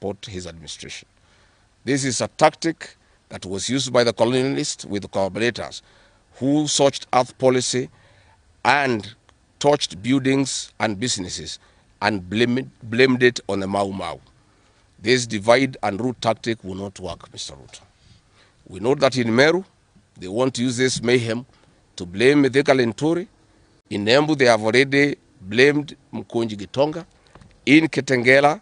support his administration. This is a tactic that was used by the colonialists with the collaborators who searched earth policy and torched buildings and businesses and blamed it on the Mau Mau. This divide and rule tactic will not work, Mr. Ruto. We know that in Meru, they want to use this mayhem to blame Mithika Linturi. In Embu, they have already blamed Mkonji Gitonga. In Kitengela,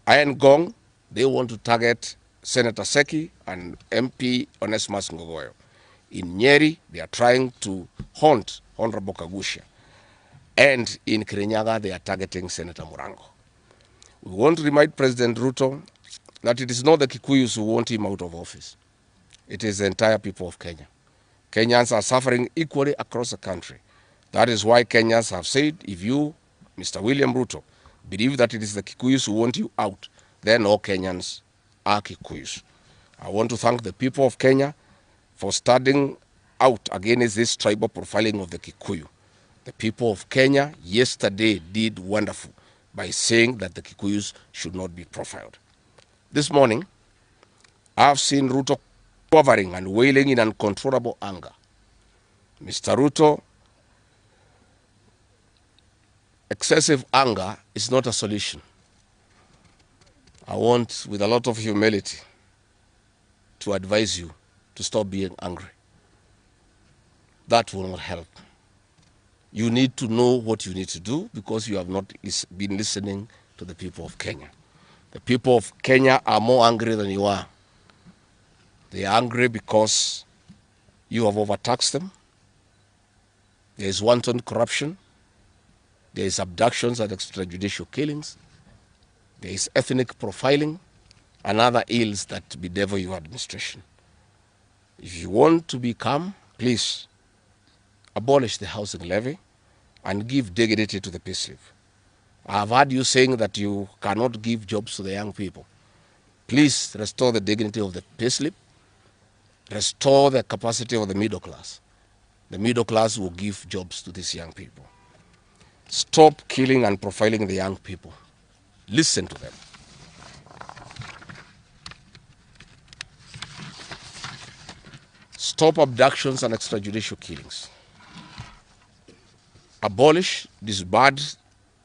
Iron Gong, they want to target Senator Seki and MP Onesmus Ngogoyo. In Nyeri, they are trying to haunt Honorable Kagusha. And in Kirinyaga, they are targeting Senator Murango. We want to remind President Ruto that it is not the Kikuyus who want him out of office. It is the entire people of Kenya. Kenyans are suffering equally across the country. That is why Kenyans have said, if you, Mr. William Ruto, believe that it is the Kikuyus who want you out, then all Kenyans are Kikuyus. I want to thank the people of Kenya for standing out against this tribal profiling of the Kikuyu. The people of Kenya yesterday did wonderful by saying that the Kikuyus should not be profiled. This morning, I've seen Ruto quivering and wailing in uncontrollable anger. Mr. Ruto, excessive anger is not a solution. I want, with a lot of humility, to advise you to stop being angry. That will not help. You need to know what you need to do because you have not been listening to the people of Kenya. The people of Kenya are more angry than you are. They are angry because you have overtaxed them. There is wanton corruption. There is abductions and extrajudicial killings. There is ethnic profiling and other ills that bedevil your administration. If you want to be calm, please abolish the housing levy and give dignity to the payslip. I have heard you saying that you cannot give jobs to the young people. Please restore the dignity of the payslip. Restore the capacity of the middle class. The middle class will give jobs to these young people. Stop killing and profiling the young people. Listen to them. Stop abductions and extrajudicial killings. Abolish, disband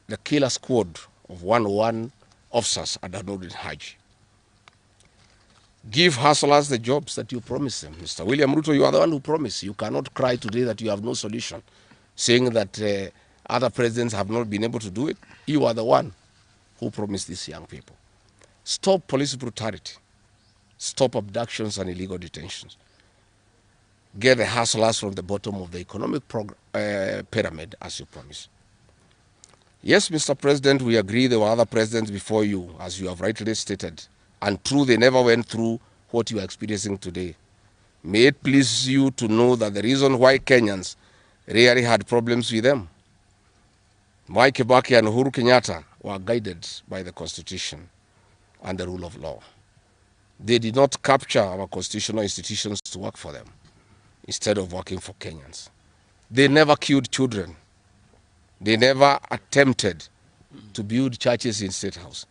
the killer squad of 101 officers at Danudin Haji. Give hustlers the jobs that you promised them. Mr. William Ruto, you are the one who promised. You cannot cry today that you have no solution, saying that other presidents have not been able to do it. You are the one who promised these young people. Stop police brutality. Stop abductions and illegal detentions. Get the hustlers from the bottom of the economic pyramid as you promised. Yes, Mr. President, we agree there were other presidents before you, as you have rightly stated. And true, they never went through what you are experiencing today. May it please you to know that the reason why Kenyans really had problems with them, Kibaki and Uhuru Kenyatta were guided by the Constitution and the rule of law. They did not capture our constitutional institutions to work for them instead of working for Kenyans. They never killed children. They never attempted to build churches in State House.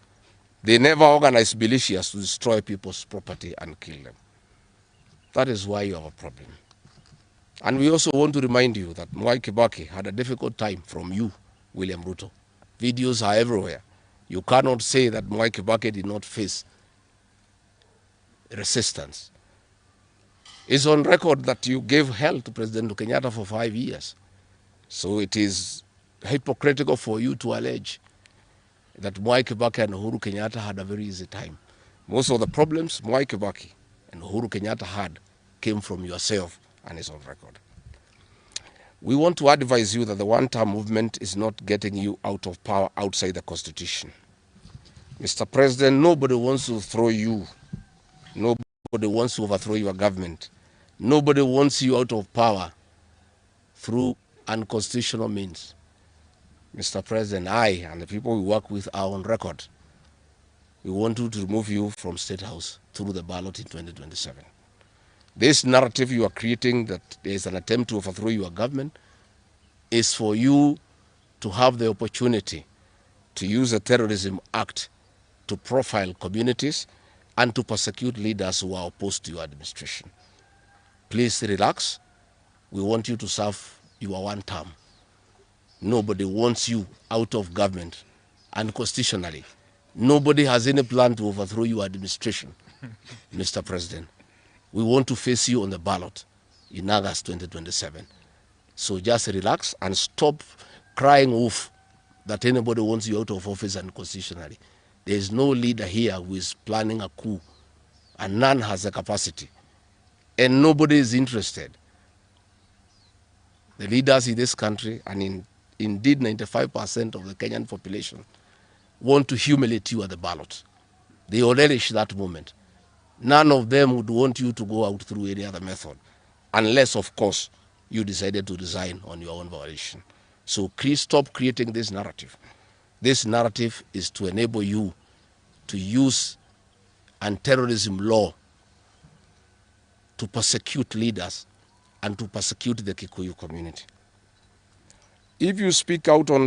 They never organized militias to destroy people's property and kill them. That is why you have a problem. And we also want to remind you that Kibaki had a difficult time from you, William Ruto. Videos are everywhere. You cannot say that Kibaki did not face resistance. It's on record that you gave hell to President Kenyatta for 5 years. So it is hypocritical for you to allege that Kibaki and Uhuru Kenyatta had a very easy time. Most of the problems Kibaki and Uhuru Kenyatta had came from yourself and is on record. We want to advise you that the one-term movement is not getting you out of power outside the Constitution. Mr. President, nobody wants to throw you. Nobody wants to overthrow your government. Nobody wants you out of power through unconstitutional means. Mr. President, I and the people we work with are on record. We want to remove you from State House through the ballot in 2027. This narrative you are creating that there is an attempt to overthrow your government is for you to have the opportunity to use the Terrorism Act to profile communities, and to persecute leaders who are opposed to your administration. Please relax. We want you to serve your one term. Nobody wants you out of government, and constitutionally, nobody has any plan to overthrow your administration, Mr. President. We want to face you on the ballot in August 2027. So just relax and stop crying wolf that anybody wants you out of office and constitutionally. There is no leader here who is planning a coup, and none has the capacity. And nobody is interested. The leaders in this country, and indeed 95% of the Kenyan population, want to humiliate you at the ballot. They will relish that moment. None of them would want you to go out through any other method, unless, of course, you decided to resign on your own volition. So please stop creating this narrative. This narrative is to enable you to use anti-terrorism law to persecute leaders and to persecute the Kikuyu community. If you speak out on